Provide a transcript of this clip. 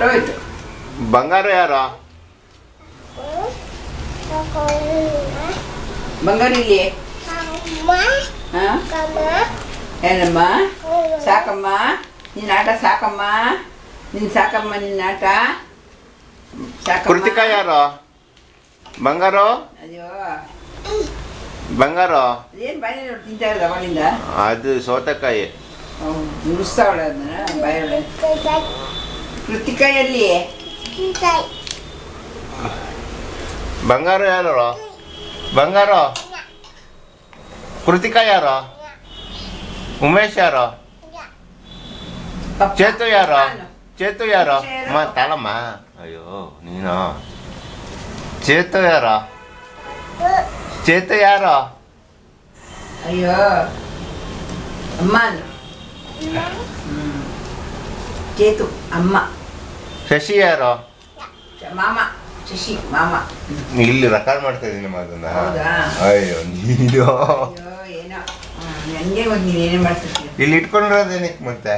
ಹೊಟ್ಟೋಯ್ತು. ಬಂಗಾರ ಯಾರು? ಬಂಗಾರ ಇಲ್ಲಿ. ಏನಮ್ಮ ಸಾಕಮ್ಮ ನಿನ್ನ ಆಟ ಸಾಕಮ್ಮ. ನಿನ್ನ ಸಾಕಮ್ಮ ನಿನ್ನ ಆಟ ಸಾಕಮ್ಮ. ಕೃತಿಕಾ ಯಾರು? ಬಂಗಾರ ಅಯ್ಯೋ ಬಂಗಾರ ಏನು ಬಾಯಿ ತಿಂತಾ ಇರೋದು ಅವಳಿಂದ? ಅದು ಸೌತೆಕಾಯಿ. ನುಡಿಸ್ತಾವಳೆ ಅದನ್ನ ಬಾಯೊಳೆ. ಕೃತಿಕಾ ಎಲ್ಲಿ? ಬಂಗಾರ ಯಾರು? ಬಂಗಾರ ಕೃತಿಕಾ ಯಾರು? ಉಮೇಶ್ ಯಾರು? ಚೇತು ಯಾರು? ಚೇತು ಯಾರು? ಅಮ್ಮ ತಾಳಮ್ಮ. ಅಯ್ಯೋ ನೀನು ಚೇತು ಯಾರು? ಚೇತು ಯಾರು? ಅಯ್ಯೋ ಅಮ್ಮ ಚೇತು ಅಮ್ಮ. ಶಶಿ ಯಾರು? ಮಾಮ ಶಶಿ ಮಾಮ. ಇಲ್ಲಿ ರೆಕಾರ್ಡ್ ಮಾಡ್ತಾ ಇದ್ದೀನಿ ಅದನ್ನ. ಹೌದಾ? ಅಯ್ಯೋ ನೀನು ಅಯ್ಯೋ ಏನೋ ನನಗೆ ಗೊತ್ತು ನೀನು ಏನೇ ಮಾಡ್ತಿರ್ತೀಯ. ಇಲ್ಲಿ ಇಟ್ಕೊಂಡಿರೋದೇನಕ್ಕೆ ಮತ್ತೆ?